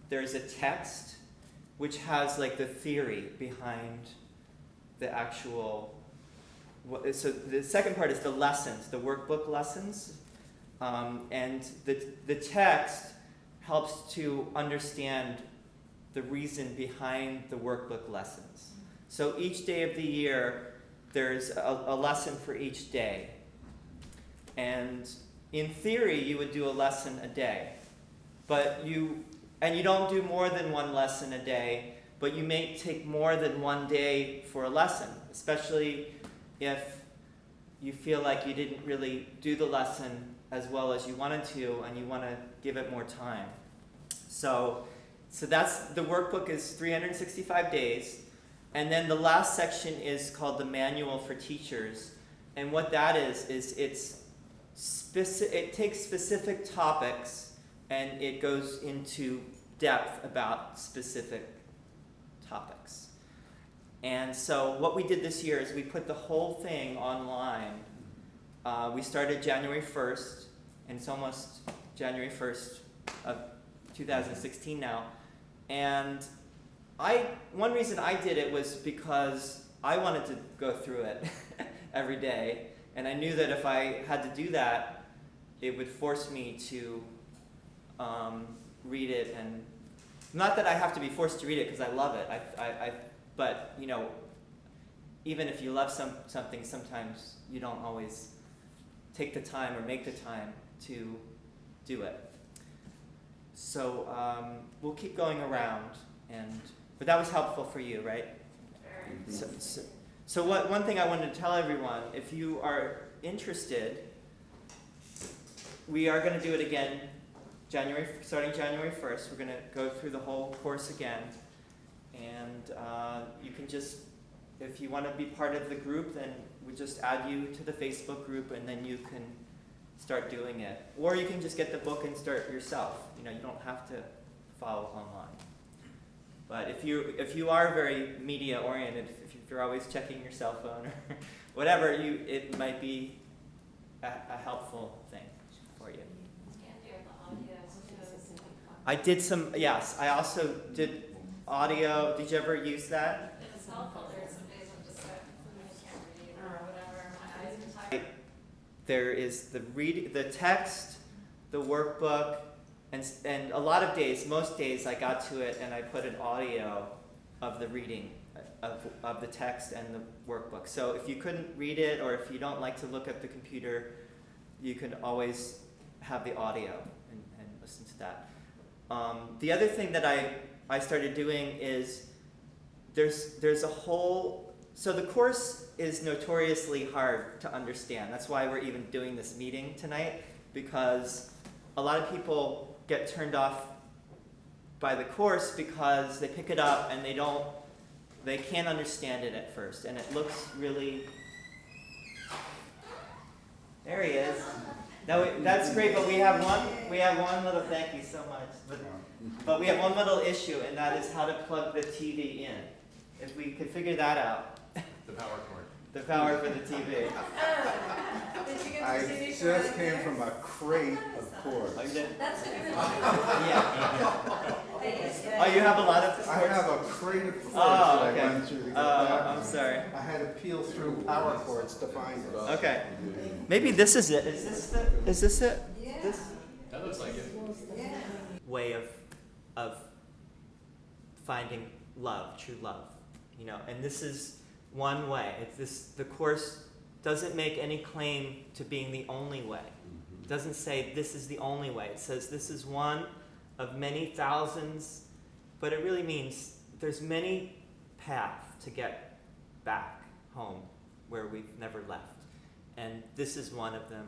there's a text which has like the theory behind the actual. So the second part is the lessons, the workbook lessons, and the text helps to understand the reason behind the workbook lessons. So each day of the year, there's a lesson for each day. And in theory, you would do a lesson a day. But you don't do more than one lesson a day, but you may take more than one day for a lesson, especially if you feel like you didn't really do the lesson as well as you wanted to, and you want to give it more time. So that's, the workbook is 365 days, and then the last section is called the Manual for Teachers. And what that is it takes specific topics and it goes into depth about specific topics. And so what we did this year is we put the whole thing online. We started January 1st, and it's almost January 1st of 2016 now. And one reason I did it was because I wanted to go through it every day. And I knew that if I had to do that, it would force me to read it. And not that I have to be forced to read it because I love it. But you know, even if you love something, sometimes you don't always take the time or make the time to do it. So we'll keep going around, but that was helpful for you, right? So one thing I wanted to tell everyone, if you are interested, we are going to do it again starting January 1st. We're going to go through the whole course again. And you can just, if you want to be part of the group, then we just add you to the Facebook group, and then you can start doing it. Or you can just get the book and start yourself. You know, you don't have to follow online. But if you are very media oriented, if you're always checking your cell phone or whatever, it might be a helpful thing for you. I did some, yes, I also did audio. Did you ever use that? It's helpful. There's some days I'm just like, I can't read or whatever. My eyes are tired. There is the text, the workbook, and a lot of days, most days, I got to it and I put an audio of the reading of the text and the workbook. So if you couldn't read it, or if you don't like to look at the computer, you can always have the audio and listen to that. The other thing that I started doing is there's a whole, so the course is notoriously hard to understand. That's why we're even doing this meeting tonight, because a lot of people get turned off by the course because they pick it up and they can't understand it at first, and it looks really, there he is. No, that's great, but we have one little, thank you so much, but we have one little issue, and that is how to plug the TV in. If we could figure that out. The power cord. The power for the TV. I just came from a crate of cords. That's a good Yeah. Oh, you have a lot of cords? I have a crate of cords Oh, that okay. I went through to get Oh, back. I'm sorry. I had to peel through power cords to find it. Okay. Maybe this is it. Is this it? Yeah. This That looks like it. Yeah. way of finding love, true love. You know, and this is one way. The course doesn't make any claim to being the only way. It doesn't say this is the only way. It says this is one of many thousands, but it really means there's many paths to get back home where we've never left. And this is one of them.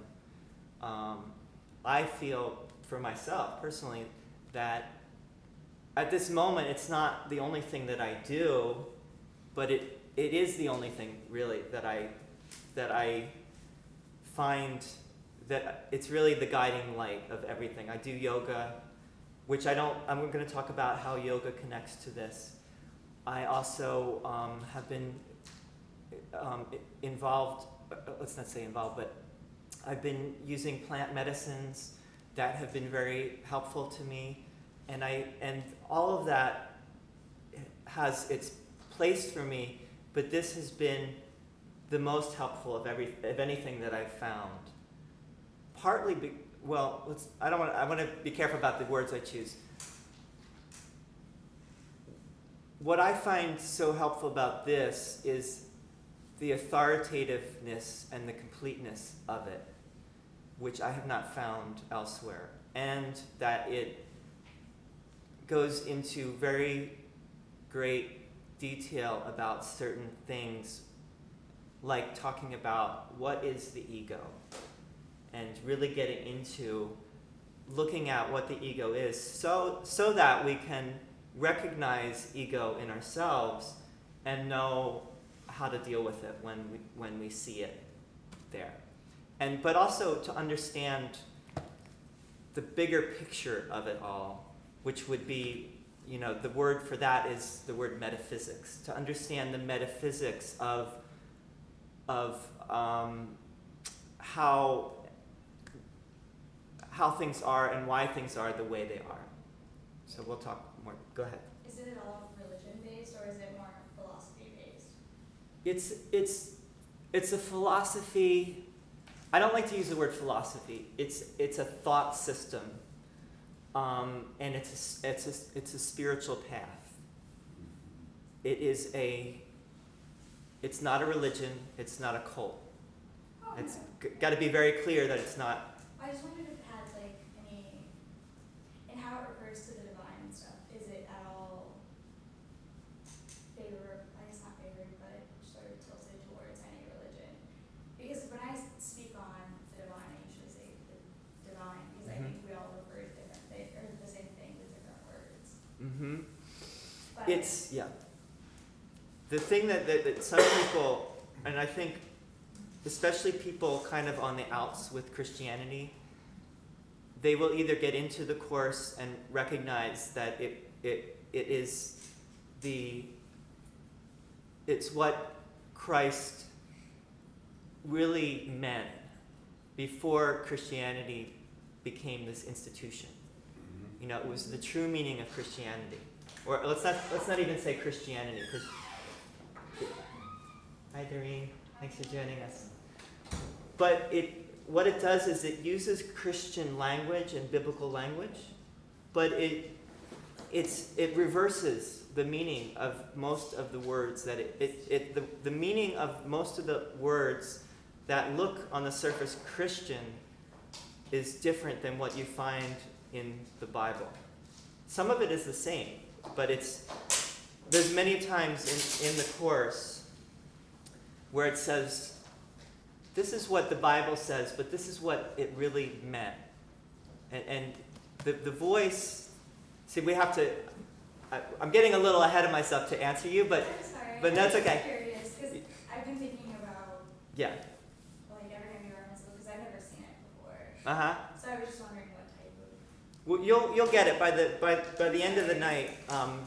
I feel for myself personally that at this moment it's not the only thing that I do, but it is the only thing really that I find that it's really the guiding light of everything. I do yoga, which I'm going to talk about how yoga connects to this. I also have been involved, let's not say involved, but I've been using plant medicines that have been very helpful to me. and all of that has its place for me, but this has been the most helpful of anything that I've found. Partly, I want to be careful about the words I choose. What I find so helpful about this is the authoritativeness and the completeness of it, which I have not found elsewhere, and that it goes into very great detail about certain things, like talking about what is the ego, and really getting into looking at what the ego is, so that we can recognize ego in ourselves and know how to deal with it when we see it there. But also to understand the bigger picture of it all, which would be, the word for that is the word metaphysics. To understand the metaphysics of how things are and why things are the way they are. So we'll talk more. Go ahead. Is it all religion based or is it more philosophy based? It's a philosophy. I don't like to use the word philosophy. It's a thought system, and it's a spiritual path. It's not a religion. It's not a cult. Oh, It's okay. got to be very clear that it's not. I just wondered if it had any, and how it refers to the divine and stuff. Is it at all not favored, but sort of tilted towards any religion? Because when I speak on the divine, I usually say the divine, because I think we all refer to different things, or the same thing with different words. Mm-hmm. But The thing that some people, and I think especially people kind of on the outs with Christianity, they will either get into the Course and recognize that it's what Christ really meant before Christianity became this institution. It was the true meaning of Christianity. Or let's not even say Christianity. Hi, Doreen. Thanks for joining us. But what it does is it uses Christian language and biblical language, but it reverses the meaning of most of the words that the meaning of most of the words that look on the surface Christian is different than what you find in the Bible. Some of it is the same, but there's many times in the Course where it says, this is what the Bible says, but this is what it really meant. And the voice, see, we have to, I'm getting a little ahead of myself to answer you, but I'm sorry. but that's I'm okay. just curious, because I've been thinking about Yeah. every time you are Muslim, because I've never seen it before. Uh-huh. So I was just wondering what type of. Well, you'll get it by the end of the night.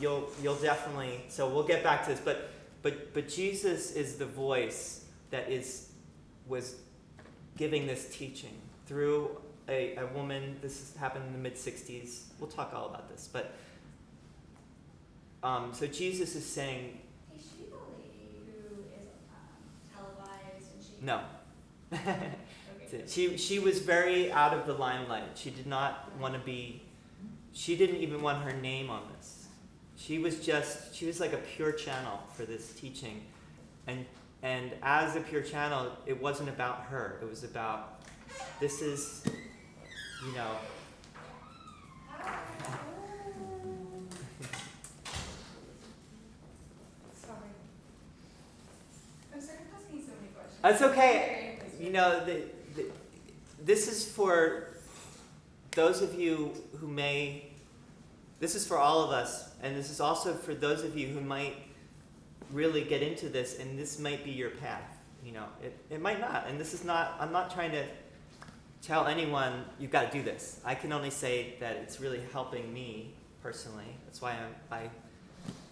You'll definitely. So we'll get back to this, but Jesus is the voice that was giving this teaching through a woman. This happened in the mid-60s. We'll talk all about this, but so Jesus is saying, Is she the lady who is televised and she? no. Okay. She was very out of the limelight. She did not want to be. She didn't even want her name on this. She was like a pure channel for this teaching, and as a pure channel, it wasn't about her. It was about, this is, Sorry. I'm sorry for asking so many questions. That's okay. Very This is for those of you who this is for all of us, and this is also for those of you who might really get into this, and this might be your path. It might not, and I'm not trying to tell anyone you've got to do this. I can only say that it's really helping me personally. That's why I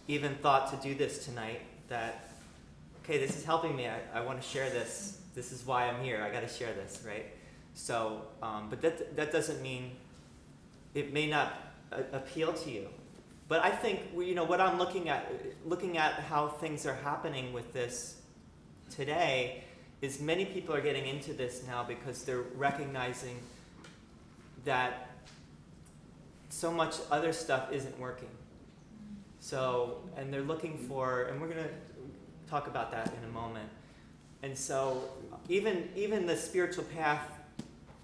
even thought to do this tonight, that, okay, this is helping me. I want to share this. This is why I'm here. I got to share this, right? So, but that doesn't mean, it may not appeal to you. But I think what I'm looking at how things are happening with this today, is many people are getting into this now because they're recognizing that so much other stuff isn't working. So, and they're looking for, and we're going to talk about that in a moment. And so even the spiritual path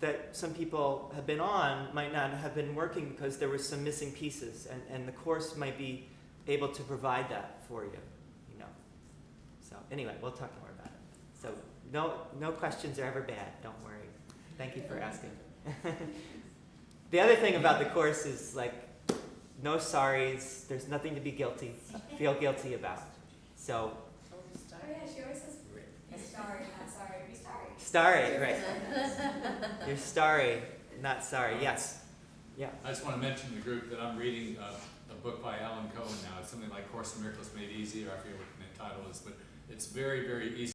that some people have been on might not have been working because there were some missing pieces, and the Course might be able to provide that for you, So anyway, we'll talk more about it. So no questions are ever bad, don't worry. Thank you for asking. The other thing about the Course is no sorries, there's nothing to feel guilty about. So, Oh yeah, she always says, be sorry, not sorry, be sorry. starry, right. You're starry, not sorry, yes. Yeah. I just want to mention to the group that I'm reading a book by Alan Cohen now. It's something like Course in Miracles Made Easy, or I forget what the title is, but it's very, very easy.